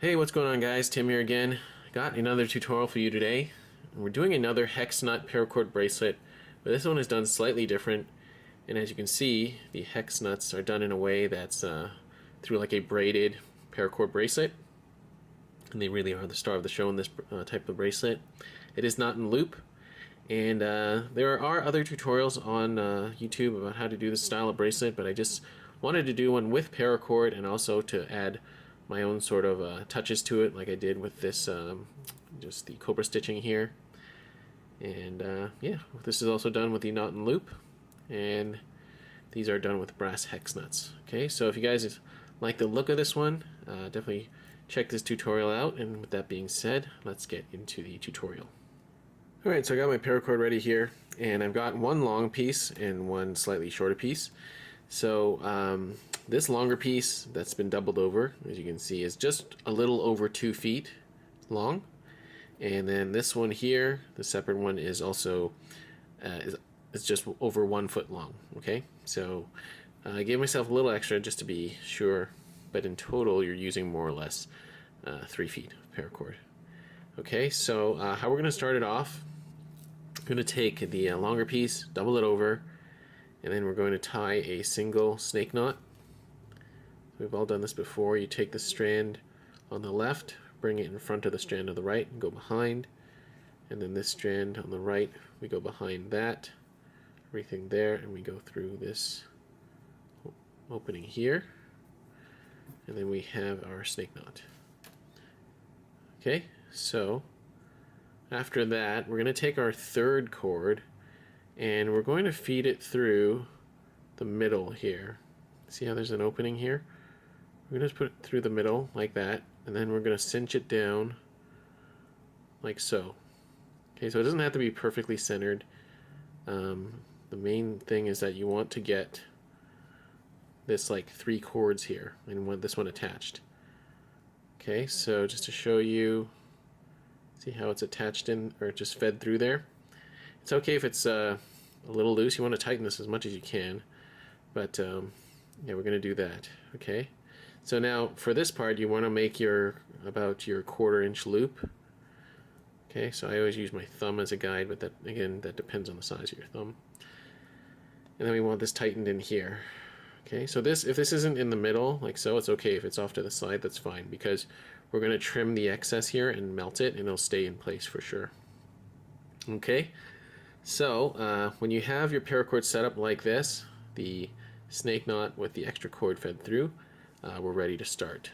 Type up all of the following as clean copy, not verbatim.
Hey, what's going on, guys? Tim here again. Got another tutorial for you today. We're doing another Hex Nut Paracord Bracelet, but this one is done slightly different. And as you can see, the Hex Nuts are done in a way that's through like a braided Paracord Bracelet. And they really are the star of the show in this type of bracelet. It is not in loop. And there are other tutorials on YouTube about how to do this style of bracelet, but I just wanted to do one with paracord and also to add my own sort of touches to it, like I did with this, just the cobra stitching here. And yeah, this is also done with the knot and loop, and these are done with brass hex nuts. Okay, so if you guys like the look of this one, definitely check this tutorial out. And with that being said, let's get into the tutorial. Alright, so I got my paracord ready here, and I've got one long piece and one slightly shorter piece. So this longer piece that's been doubled over, as you can see, is just a little over 2 feet long. And then this one here, the separate one, is also is just over 1 foot long. Okay, so I gave myself a little extra just to be sure, but in total you're using more or less 3 feet of paracord. Okay, so how we're going to start it off, I'm going to take the longer piece, double it over, and then we're going to tie a single snake knot. We've all done this before. You take the strand on the left, bring it in front of the strand on the right, and go behind. And then this strand on the right, we go behind that, everything there, and we go through this opening here. And then we have our snake knot. Okay, so after that, we're going to take our third cord and we're going to feed it through the middle here. See how there's an opening here? We're going to put it through the middle like that, and then we're going to cinch it down like so. Okay, so it doesn't have to be perfectly centered. The main thing is that you want to get this like 3 cords here and this one attached. Okay, so just to show you, see how it's attached in, or just fed through there. It's okay if it's a little loose. You want to tighten this as much as you can, but yeah, we're going to do that. Okay, so now for this part, you want to make about your 1/4 inch loop. Okay, so I always use my thumb as a guide, but that again, that depends on the size of your thumb. And then we want this tightened in here. Okay, so if this isn't in the middle, like so, it's okay. If it's off to the side, that's fine, because we're going to trim the excess here and melt it, and it'll stay in place for sure. Okay, so when you have your paracord set up like this, the snake knot with the extra cord fed through, we're ready to start.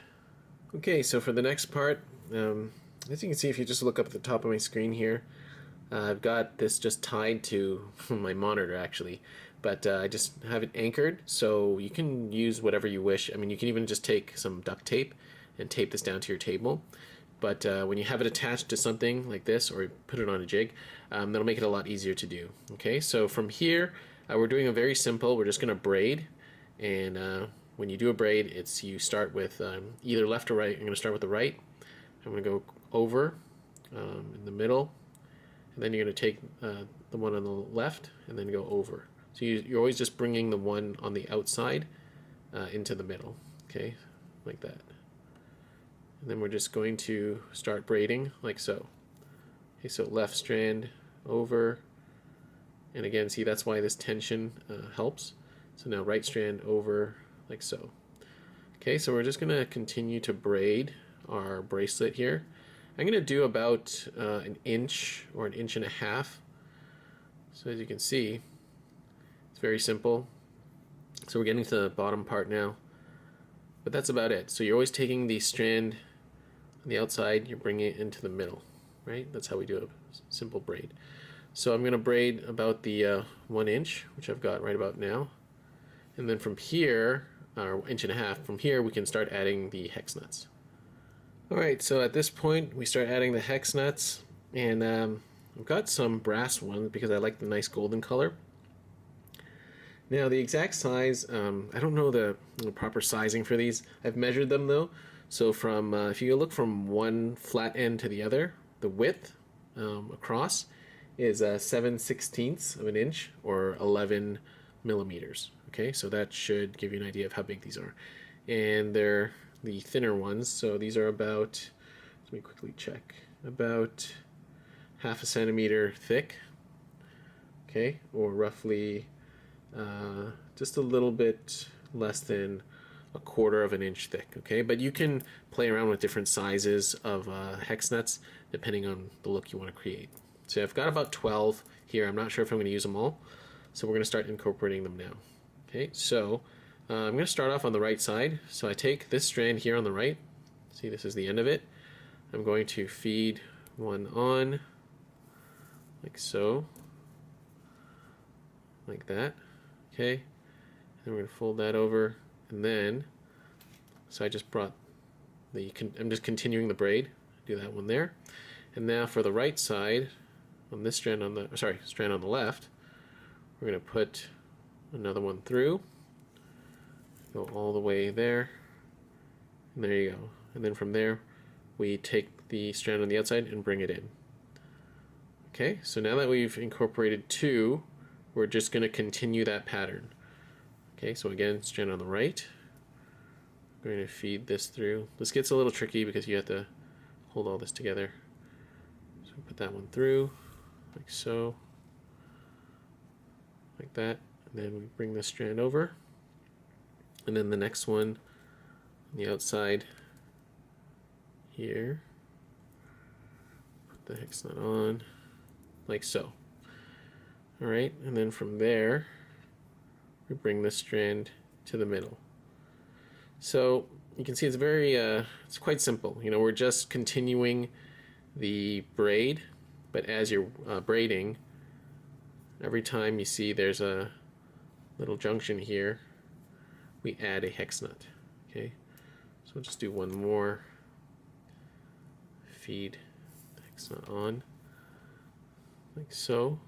Okay, so for the next part, as you can see if you just look up at the top of my screen here, I've got this just tied to my monitor actually, but I just have it anchored, so you can use whatever you wish. I mean, you can even just take some duct tape and tape this down to your table. But when you have it attached to something like this, or put it on a jig, that'll make it a lot easier to do. Okay, so from here, we're doing a very simple, we're just going to braid. And when you do a braid, you start with either left or right. I'm going to start with the right. I'm going to go over in the middle. And then you're going to take the one on the left and then go over. So you're always just bringing the one on the outside into the middle. Okay, like that. And then we're just going to start braiding like so. Okay, so left strand over, and again, see, that's why this tension helps. So now right strand over like so. Okay, so we're just going to continue to braid our bracelet here. I'm going to do about 1 inch or 1.5 inches. So as you can see, it's very simple. So we're getting to the bottom part now. But that's about it. So you're always taking the strand on the outside, you're bringing it into the middle, right? That's how we do a simple braid. So I'm going to braid about the 1 inch, which I've got right about now. And then from here, or 1.5 inches, from here we can start adding the hex nuts. Alright, so at this point we start adding the hex nuts, and I've got some brass ones because I like the nice golden color. Now the exact size, I don't know the proper sizing for these. I've measured them though. So from if you look from one flat end to the other, the width across is 7/16 of an inch, or 11 millimeters. Okay, so that should give you an idea of how big these are. And the the thinner ones. So these are about, let me quickly check, about half a centimeter thick, okay, or roughly just a little bit less than a quarter of an inch thick, okay? But you can play around with different sizes of hex nuts depending on the look you want to create. So I've got about 12 here. I'm not sure if I'm going to use them all, so we're going to start incorporating them now. Okay, so I'm going to start off on the right side. So I take this strand here on the right. See, this is the end of it. I'm going to feed one on, like so, like that. Okay, and we're going to fold that over, and then, so I just brought the, I'm just continuing the braid. Do that one there, and now for the right side, on this strand on the, sorry, strand on the left, we're going to put another one through, go all the way there, and there you go. And then from there, we take the strand on the outside and bring it in. Okay, so now that we've incorporated two, we're just going to continue that pattern. Okay, so again, strand on the right. We're going to feed this through. This gets a little tricky because you have to hold all this together. So put that one through, like so, like that. And then we bring this strand over. And then the next one on the outside here. Put the hex nut on, like so. Alright, and then from there, we bring this strand to the middle. So you can see it's very, it's quite simple. You know, we're just continuing the braid, but as you're braiding, every time you see there's a little junction here, we add a hex nut. Okay, so we'll just do one more. Feed the hex nut on, like so.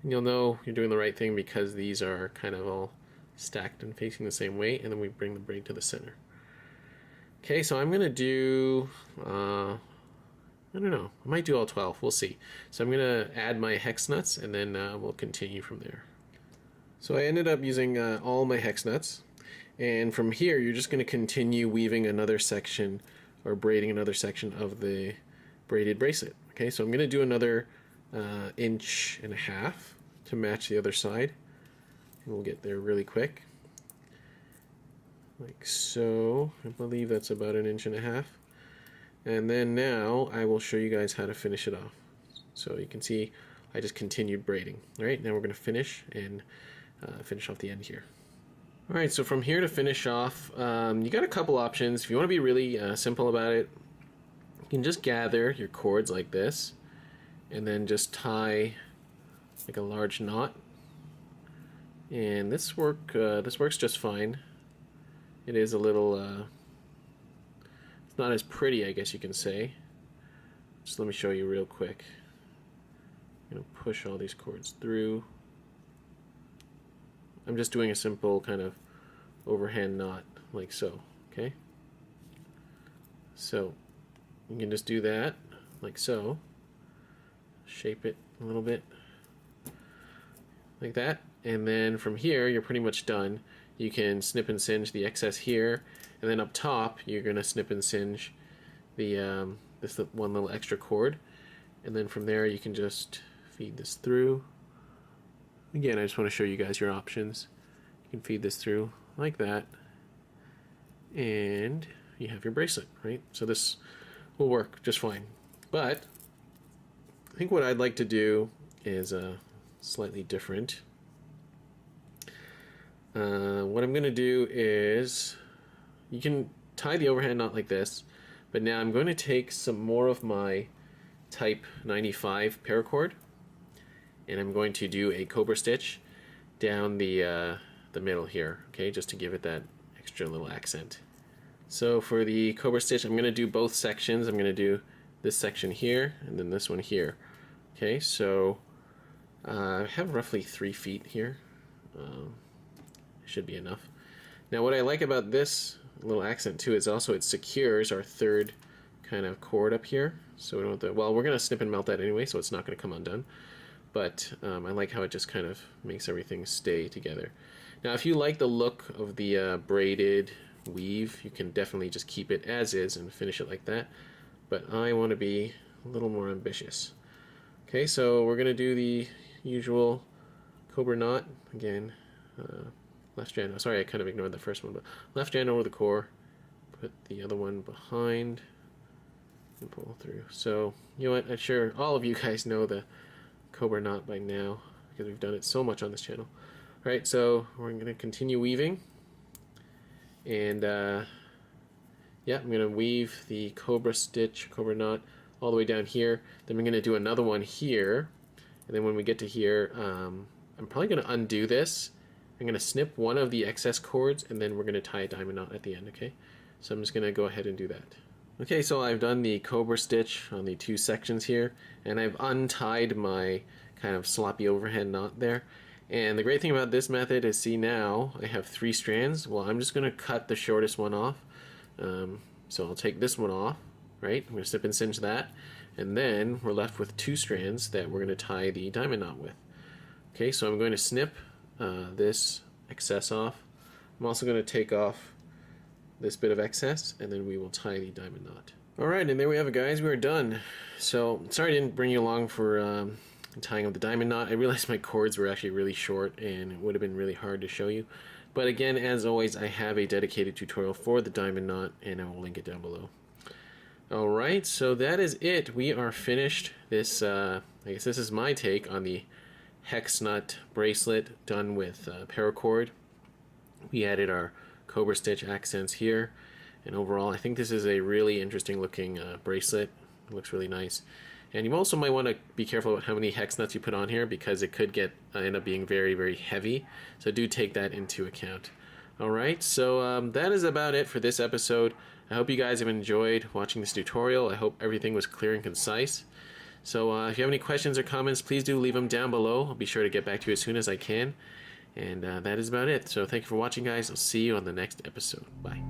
And you'll know you're doing the right thing because these are kind of all stacked and facing the same way, and then we bring the braid to the center. Okay, so I'm going to do, I don't know, I might do all 12, we'll see. So I'm going to add my hex nuts, and then we'll continue from there. So I ended up using all my hex nuts, and from here you're just going to continue weaving another section, or braiding another section of the braided bracelet. Okay, so I'm going to do another 1.5 inches to match the other side, and we'll get there really quick, like so. I believe that's about 1.5 inches, and then now I will show you guys how to finish it off. So you can see I just continued braiding. Alright, now we're going to finish and finish off the end here. Alright, so from here to finish off, you got a couple options. If you want to be really simple about it, you can just gather your cords like this and then just tie like a large knot, and this works just fine. It is a little it's not as pretty, I guess you can say. Just let me show you real quick. I'm gonna push all these cords through. I'm just doing a simple kind of overhand knot like so. Okay, so you can just do that like so, shape it a little bit like that, and then from here you're pretty much done. You can snip and singe the excess here, and then up top you're gonna snip and singe the this one little extra cord, and then from there you can just feed this through. Again, I just want to show you guys your options. You can feed this through like that, and you have your bracelet, right? So this will work just fine. But I think what I'd like to do is slightly different. What I'm going to do is, you can tie the overhand knot like this, but now I'm going to take some more of my type 95 paracord, and I'm going to do a cobra stitch down the middle here, okay, just to give it that extra little accent. So for the cobra stitch, I'm going to do both sections. I'm going to do this section here and then this one here. Okay, so I have roughly 3 feet here. Should be enough. Now what I like about this little accent too is also it secures our third kind of cord up here. So we don't have to, well, we're going to snip and melt that anyway, so it's not going to come undone. But I like how it just kind of makes everything stay together. Now if you like the look of the braided weave, you can definitely just keep it as is and finish it like that. But I want to be a little more ambitious. Okay, so we're going to do the usual cobra knot again. Left strand, sorry, I kind of ignored the first one, but left strand over the core, put the other one behind, and pull through. So, you know what, I'm sure all of you guys know the cobra knot by now, because we've done it so much on this channel. Alright, so we're going to continue weaving, and yeah, I'm going to weave the cobra stitch, cobra knot, all the way down here. Then we're going to do another one here, and then when we get to here, I'm probably going to undo this. I'm going to snip one of the excess cords, and then we're going to tie a diamond knot at the end, okay? So I'm just going to go ahead and do that. Okay, so I've done the cobra stitch on the two sections here, and I've untied my kind of sloppy overhand knot there. And the great thing about this method is, see, now I have 3 strands. Well, I'm just going to cut the shortest one off. So I'll take this one off, right? I'm going to snip and cinch that, and then we're left with 2 strands that we're going to tie the diamond knot with. Okay, so I'm going to snip this excess off. I'm also going to take off this bit of excess, and then we will tie the diamond knot. Alright, and there we have it, guys. We're done. So, sorry I didn't bring you along for tying up the diamond knot. I realized my cords were actually really short, and it would have been really hard to show you. But again, as always, I have a dedicated tutorial for the diamond knot, and I will link it down below. Alright, so that is it. We are finished. This, I guess this is my take on the Hex Nut bracelet done with Paracord. We added our cobra stitch accents here, and overall I think this is a really interesting looking bracelet. It looks really nice. And you also might want to be careful about how many hex nuts you put on here, because it could end up being very, very heavy. So do take that into account. Alright, so that is about it for this episode. I hope you guys have enjoyed watching this tutorial. I hope everything was clear and concise. So if you have any questions or comments, please do leave them down below. I'll be sure to get back to you as soon as I can. And that is about it. So thank you for watching, guys. I'll see you on the next episode. Bye.